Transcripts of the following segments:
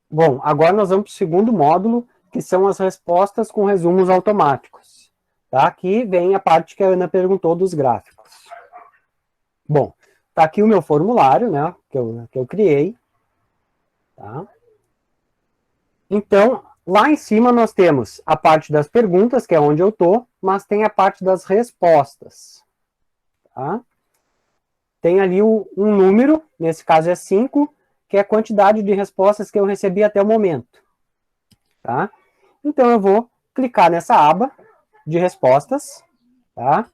Bom, agora nós vamos para o segundo módulo, que são as respostas com resumos automáticos. Tá? Aqui vem a parte que a Ana perguntou dos gráficos. Bom, tá aqui o meu formulário, né, que eu criei. Tá? Então, lá em cima nós temos a parte das perguntas, que é onde eu estou, mas tem a parte das respostas. Tá? Tem ali um número, nesse caso é 5, que é a quantidade de respostas que eu recebi até o momento. Tá? Então, eu vou clicar nessa aba de respostas, tá?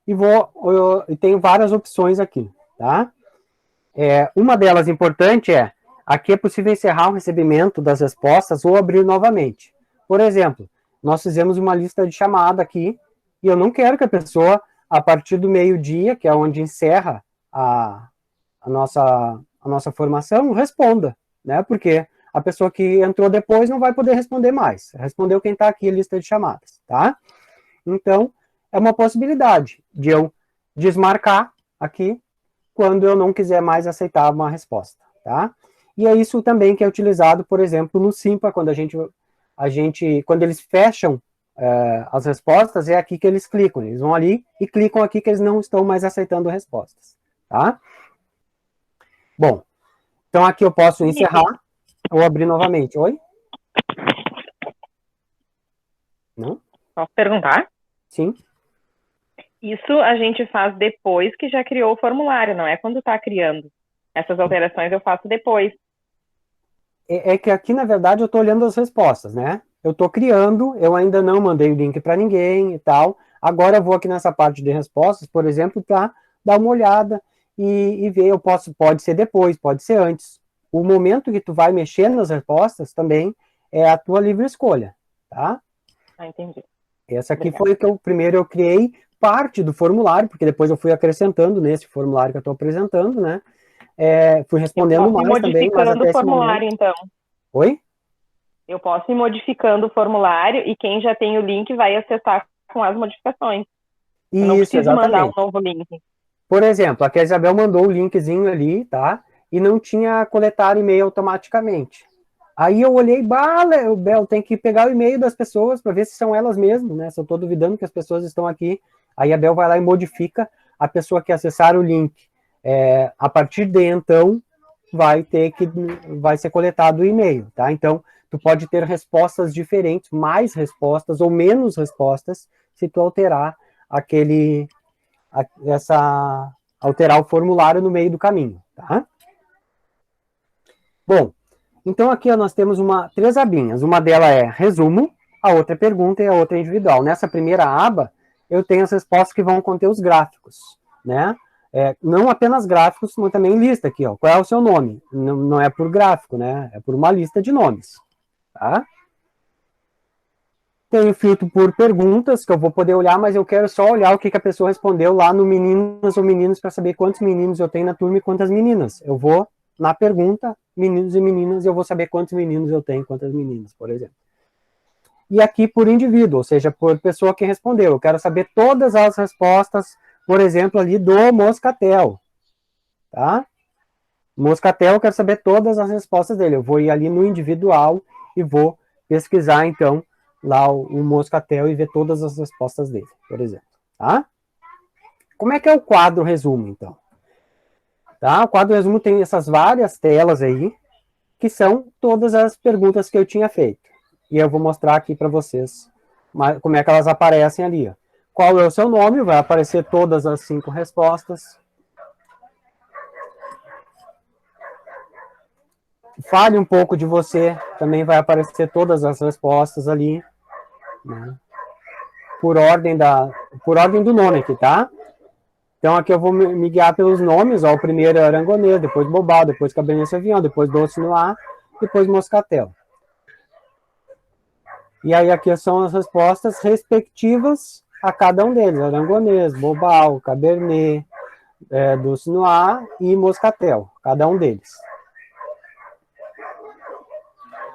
E tenho várias opções aqui, tá? Uma delas importante aqui é possível encerrar o recebimento das respostas ou abrir novamente. Por exemplo, nós fizemos uma lista de chamada aqui, e eu não quero que a pessoa, a partir do meio-dia, que é onde encerra a nossa formação, responda, né? Porque a pessoa que entrou depois não vai poder responder mais. Respondeu quem está aqui, a lista de chamadas, tá? Então, é uma possibilidade de eu desmarcar aqui quando eu não quiser mais aceitar uma resposta, tá? E é isso também que é utilizado, por exemplo, no Simpa, quando quando eles fecham as respostas, é aqui que eles clicam. Eles vão ali e clicam aqui que eles não estão mais aceitando respostas, tá? Bom, então aqui eu posso encerrar ou abrir novamente. Oi? Não? Posso perguntar? Sim. Isso a gente faz depois que já criou o formulário, não é quando está criando. Essas alterações eu faço depois. É que aqui, na verdade, eu estou olhando as respostas, né? Eu estou criando, eu ainda não mandei o link para ninguém e tal. Agora eu vou aqui nessa parte de respostas, por exemplo, para dar uma olhada e ver. Pode ser depois, pode ser antes. O momento que tu vai mexer nas respostas também é a tua livre escolha, tá? Ah, entendi. Essa aqui foi o que primeiro eu criei parte do formulário, porque depois eu fui acrescentando nesse formulário que eu estou apresentando, né? Fui respondendo mais também, mas até esse momento... Então. Oi? Eu posso ir modificando o formulário e quem já tem o link vai acessar com as modificações. Eu não preciso mandar um novo link. Por exemplo, aqui a Isabel mandou o linkzinho ali, tá? E não tinha coletado e-mail automaticamente. Aí eu olhei, Bel, tem que pegar o e-mail das pessoas para ver se são elas mesmas, né? Se eu estou duvidando que as pessoas estão aqui. Aí a Bel vai lá e modifica a pessoa que acessar o link. A partir de então, vai ser coletado o e-mail, tá? Então, tu pode ter respostas diferentes, mais respostas ou menos respostas, se tu alterar alterar o formulário no meio do caminho, tá? Bom, então aqui nós temos três abinhas. Uma delas é resumo, a outra é pergunta e a outra é individual. Nessa primeira aba, eu tenho as respostas que vão conter os gráficos, né? Não apenas gráficos, mas também lista aqui, ó. Qual é o seu nome? Não é por gráfico, né? É por uma lista de nomes, tá? Tenho filtro por perguntas, que eu vou poder olhar, mas eu quero só olhar o que a pessoa respondeu lá no meninas ou meninos para saber quantos meninos eu tenho na turma e quantas meninas. Eu vou na pergunta, meninos e meninas, e eu vou saber quantos meninos eu tenho e quantas meninas, por exemplo. E aqui por indivíduo, ou seja, por pessoa que respondeu. Eu quero saber todas as respostas, por exemplo, ali do Moscatel. Tá? Moscatel, eu quero saber todas as respostas dele. Eu vou ir ali no individual e vou pesquisar, então, lá o Moscatel e ver todas as respostas dele, por exemplo. Tá? Como é que é o quadro resumo, então? Tá? O quadro resumo tem essas várias telas aí, que são todas as perguntas que eu tinha feito. E eu vou mostrar aqui para vocês como é que elas aparecem ali. Ó. Qual é o seu nome? Vai aparecer todas as 5 respostas. Fale um pouco de você, também vai aparecer todas as respostas ali. Né? Por ordem do nome aqui, tá? Então aqui eu vou me guiar pelos nomes, ó, o primeiro é Arangonês, depois Bobal, depois Cabernet Sauvignon, depois Doce Noir, depois Moscatel. E aí aqui são as respostas respectivas a cada um deles, Arangonês, Bobal, Cabernet, Doce Noir e Moscatel, cada um deles.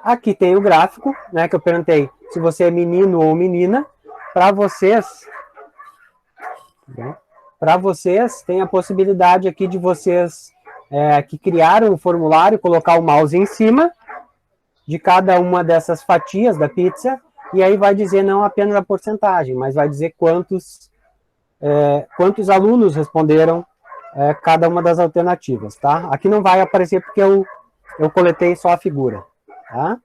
Aqui tem o gráfico, né, que eu perguntei se você é menino ou menina. Para vocês, tem a possibilidade aqui de vocês que criaram o formulário, colocar o mouse em cima, de cada uma dessas fatias da pizza, e aí vai dizer não apenas a porcentagem, mas vai dizer quantos alunos responderam cada uma das alternativas, tá? Aqui não vai aparecer porque eu coletei só a figura, tá?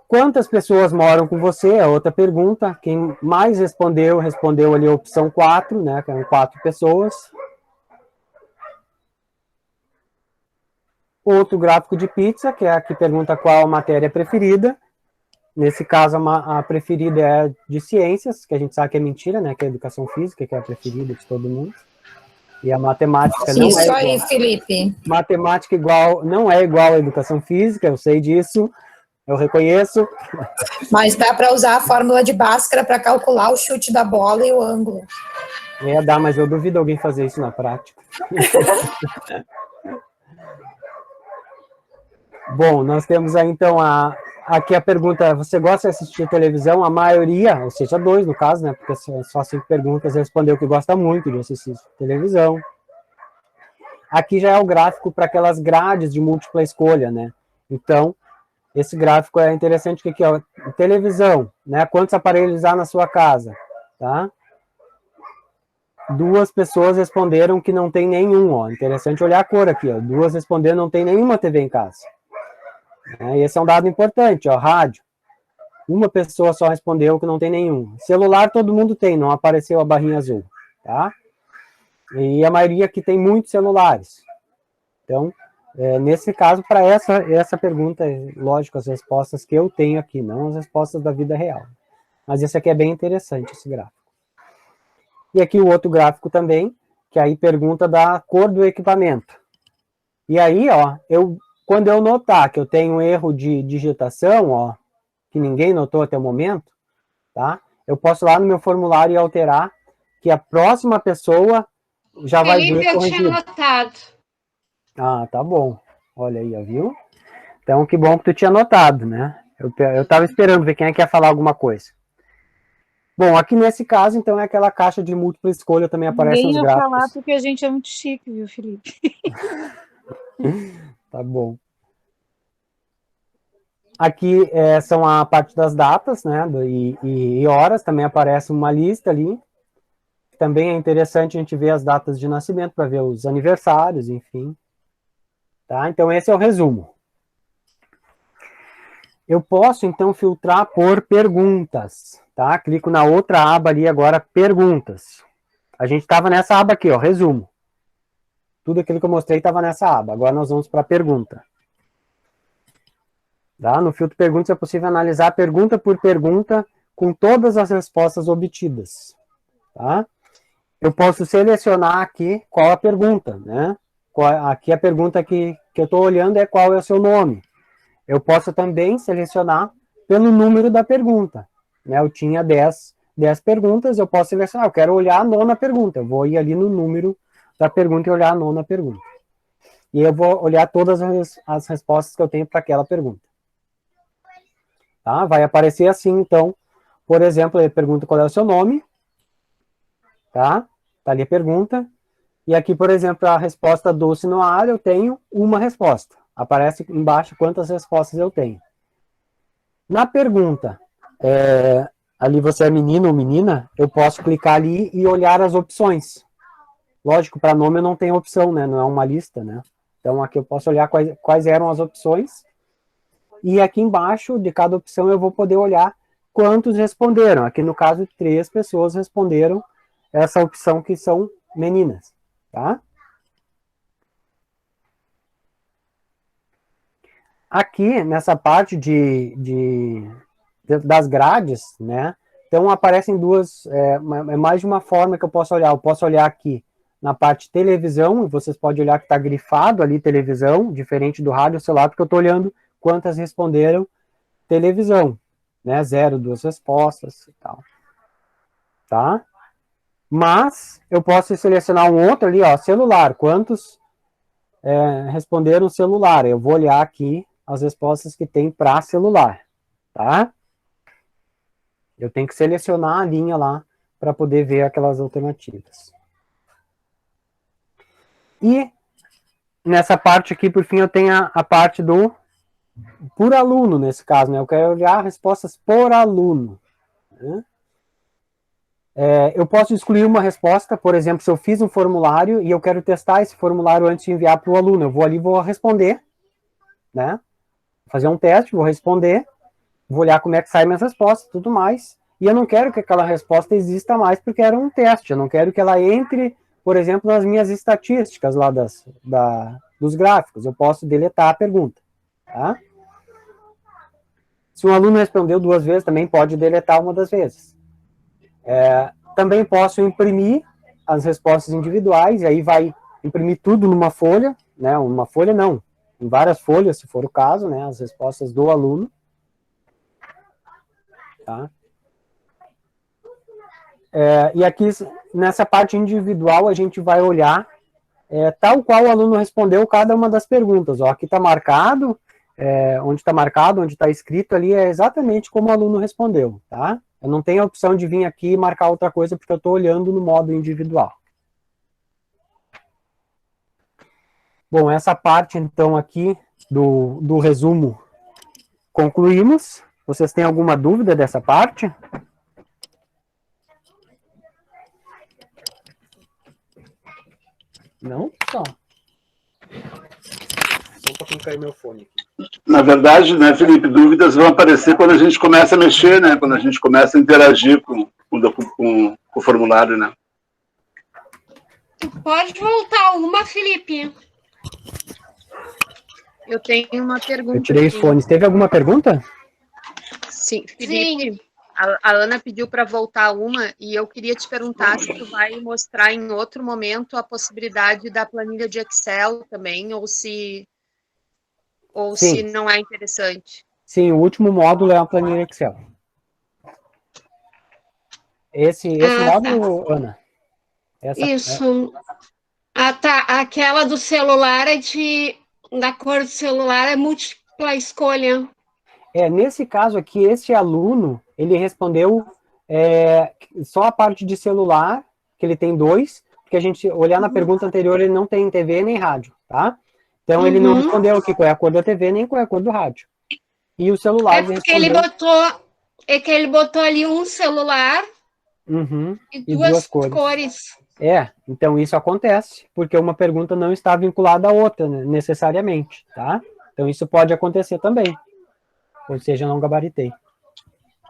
Quantas pessoas moram com você? É outra pergunta. Quem mais respondeu ali a opção 4, né? Que eram 4 pessoas. Outro gráfico de pizza, que é a que pergunta qual a matéria preferida. Nesse caso, a preferida é de ciências, que a gente sabe que é mentira, né? Que é a educação física, que é a preferida de todo mundo. E a matemática não é igual. Isso aí, Felipe. Matemática não é igual à educação física, eu sei disso, eu reconheço. Mas dá para usar a fórmula de Bhaskara para calcular o chute da bola e o ângulo. Dá, mas eu duvido alguém fazer isso na prática. Bom, nós temos aí então aqui a pergunta, você gosta de assistir televisão? A maioria, ou seja, 2 no caso, né? Porque só 5 perguntas, respondeu que gosta muito de assistir televisão. Aqui já é o gráfico para aquelas grades de múltipla escolha, né? Então, esse gráfico é interessante, que aqui, ó, televisão, né? Quantos aparelhos há na sua casa, tá? 2 pessoas responderam que não tem nenhum, ó. Interessante olhar a cor aqui, ó. 2 responderam não tem nenhuma TV em casa. Esse é um dado importante, ó. Rádio. 1 pessoa só respondeu que não tem nenhum. Celular todo mundo tem, não apareceu a barrinha azul, tá? E a maioria aqui tem muitos celulares. Então, nesse caso, para essa pergunta, lógico, as respostas que eu tenho aqui, não as respostas da vida real. Mas esse aqui é bem interessante, esse gráfico. E aqui o outro gráfico também, que aí pergunta da cor do equipamento. E aí, ó, quando eu notar que eu tenho um erro de digitação, ó, que ninguém notou até o momento, tá? Eu posso ir lá no meu formulário e alterar que a próxima pessoa já vai ver Felipe, eu corrigido. tinha notado. Ah, tá bom. Olha aí, ó, viu? Então, que bom que tu tinha notado, né? Eu tava esperando ver quem é que ia falar alguma coisa. Bom, aqui nesse caso, então, é aquela caixa de múltipla escolha, também aparece nos Ninguém ia gráficos. falar porque a gente é muito chique, viu, Felipe? Tá bom. Aqui são a parte das datas, né? E horas, também aparece uma lista ali. Também é interessante a gente ver as datas de nascimento para ver os aniversários, enfim. Tá? Então, esse é o resumo. Eu posso, então, filtrar por perguntas, tá? Clico na outra aba ali agora, perguntas. A gente estava nessa aba aqui, ó, resumo. Tudo aquilo que eu mostrei estava nessa aba. Agora nós vamos para pergunta. Tá? No filtro perguntas é possível analisar pergunta por pergunta com todas as respostas obtidas. Tá? Eu posso selecionar aqui qual a pergunta, né? Aqui a pergunta que eu estou olhando é qual é o seu nome. Eu posso também selecionar pelo número da pergunta. Né? Eu tinha 10 perguntas, eu posso selecionar, eu quero olhar a 9ª pergunta. Eu vou ir ali no número da pergunta e olhar a 9ª pergunta. E eu vou olhar todas as respostas que eu tenho para aquela pergunta. Tá? Vai aparecer assim, então, por exemplo, ele pergunta qual é o seu nome. Tá? Tá ali a pergunta. E aqui, por exemplo, a resposta doce no ar, eu tenho uma resposta. Aparece embaixo quantas respostas eu tenho. Na pergunta, ali você é menino ou menina, eu posso clicar ali e olhar as opções. Lógico, para nome eu não tenho opção, né? Não é uma lista, né? Então aqui eu posso olhar quais eram as opções. E aqui embaixo de cada opção eu vou poder olhar quantos responderam. Aqui no caso, 3 pessoas responderam essa opção que são meninas, tá? Aqui, nessa parte das grades, né? Então, aparecem duas, mais de uma forma que eu posso olhar. Eu posso olhar aqui na parte televisão, e vocês podem olhar que está grifado ali televisão, diferente do rádio celular, porque eu estou olhando quantas responderam televisão, né? 0, 2 respostas e tal. Tá? Mas, eu posso selecionar um outro ali, ó, celular. Quantos responderam celular? Eu vou olhar aqui as respostas que tem para celular, tá? Eu tenho que selecionar a linha lá para poder ver aquelas alternativas. E nessa parte aqui, por fim, eu tenho a parte do por aluno, nesse caso, né? Eu quero olhar respostas por aluno. Né? Eu posso excluir uma resposta, por exemplo, se eu fiz um formulário e eu quero testar esse formulário antes de enviar para o aluno, eu vou ali e vou responder, né? Fazer um teste, vou responder, vou olhar como é que saem minhas respostas e tudo mais, e eu não quero que aquela resposta exista mais porque era um teste, eu não quero que ela entre, por exemplo, nas minhas estatísticas lá dos gráficos, eu posso deletar a pergunta, tá? Se um aluno respondeu 2 vezes, também pode deletar uma das vezes. Também posso imprimir as respostas individuais, e aí vai imprimir tudo numa folha, né? Uma folha não, em várias folhas, se for o caso, né? As respostas do aluno. Tá? E aqui, nessa parte individual, a gente vai olhar tal qual o aluno respondeu cada uma das perguntas. Ó, aqui está marcado, onde está marcado, onde está escrito ali, é exatamente como o aluno respondeu, tá? Eu não tenho a opção de vir aqui e marcar outra coisa, porque eu estou olhando no modo individual. Bom, essa parte, então, aqui do resumo, concluímos. Vocês têm alguma dúvida dessa parte? Não? Só. Só um pouquinho cair meu fone aqui. Na verdade, né, Felipe, dúvidas vão aparecer quando a gente começa a mexer, né? Quando a gente começa a interagir com o formulário, né? Tu pode voltar uma, Felipe? Eu tenho uma pergunta. Eu tirei os fones. Teve alguma pergunta? Sim, Felipe. Sim. A Ana pediu para voltar uma e eu queria te perguntar se tu vai mostrar em outro momento a possibilidade da planilha de Excel também, ou se não é interessante. Sim, o último módulo é a planilha Excel. Esse módulo, tá. Ana? Isso. Tá. Aquela do celular da cor do celular é múltipla escolha. Nesse caso aqui, esse aluno, ele respondeu só a parte de celular, que ele tem 2, porque a gente olhar na pergunta anterior, ele não tem TV nem rádio, tá? Então, ele não respondeu aqui qual é a cor da TV, nem qual é a cor do rádio. E o celular ele respondeu... ele botou ali um celular e duas cores. Então isso acontece, porque uma pergunta não está vinculada à outra, né, necessariamente, tá? Então isso pode acontecer também. Ou seja, não gabaritei.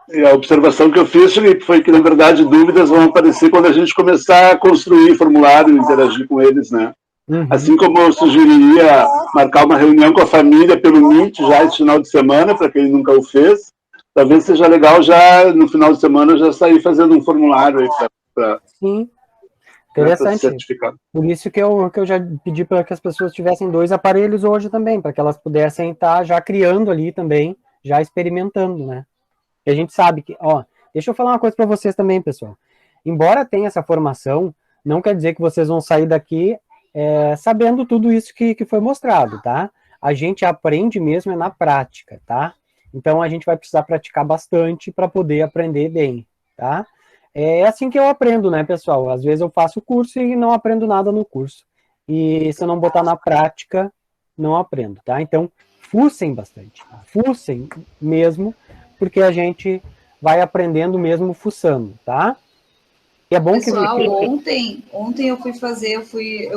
E a observação que eu fiz, Felipe, foi que, na verdade, dúvidas vão aparecer quando a gente começar a construir formulário, interagir com eles, né? Assim como eu sugeriria marcar uma reunião com a família pelo Meet já esse final de semana, para quem nunca o fez, talvez seja legal já, no final de semana, já sair fazendo um formulário aí para... Sim, interessante. Por isso que eu já pedi para que as pessoas tivessem 2 aparelhos hoje também, para que elas pudessem estar já criando ali também, já experimentando, né? E a gente sabe que, deixa eu falar uma coisa para vocês também, pessoal. Embora tenha essa formação, não quer dizer que vocês vão sair daqui sabendo tudo isso que foi mostrado, tá? A gente aprende mesmo na prática, tá? Então, a gente vai precisar praticar bastante para poder aprender bem, tá? É assim que eu aprendo, né, pessoal? Às vezes eu faço o curso e não aprendo nada no curso. E se eu não botar na prática, não aprendo, tá? Então, fuçem bastante. Fuçem mesmo, porque a gente vai aprendendo mesmo fuçando, tá? E é bom pessoal, ontem eu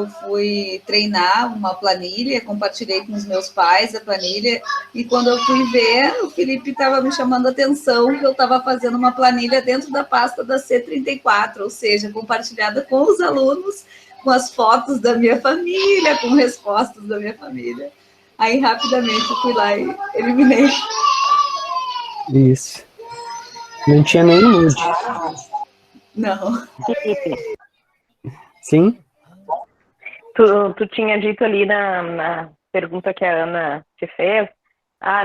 fui treinar uma planilha, compartilhei com os meus pais a planilha, e quando eu fui ver, o Felipe estava me chamando a atenção que eu estava fazendo uma planilha dentro da pasta da C34, ou seja, compartilhada com os alunos, com as fotos da minha família, com respostas da minha família. Aí, rapidamente, eu fui lá e eliminei. Isso. Não tinha nem nude. Não. Sim? Tu tinha dito ali na pergunta que a Ana te fez,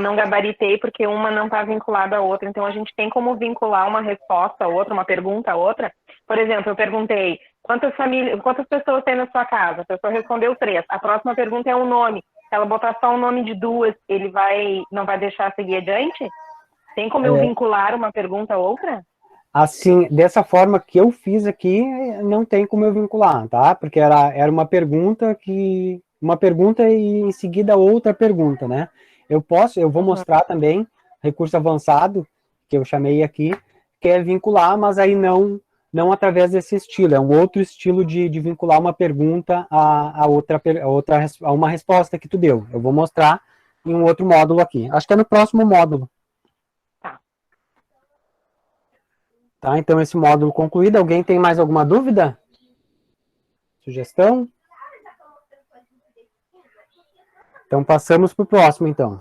não gabaritei porque uma não está vinculada à outra, então a gente tem como vincular uma resposta a outra, uma pergunta a outra. Por exemplo, eu perguntei, quantas pessoas tem na sua casa? A pessoa respondeu 3. A próxima pergunta é o nome. Se ela botar só o nome de 2, ele não vai deixar seguir adiante? Tem como eu vincular uma pergunta a outra? Assim, dessa forma que eu fiz aqui, não tem como eu vincular, tá? Porque era uma pergunta que uma pergunta e em seguida outra pergunta, né? Eu vou mostrar também recurso avançado, que eu chamei aqui, que é vincular, mas aí não através desse estilo, é um outro estilo de vincular uma pergunta a uma resposta que tu deu. Eu vou mostrar em um outro módulo aqui. Acho que é no próximo módulo. Tá, então esse módulo concluído. Alguém tem mais alguma dúvida? Sugestão? Então passamos para o próximo, então.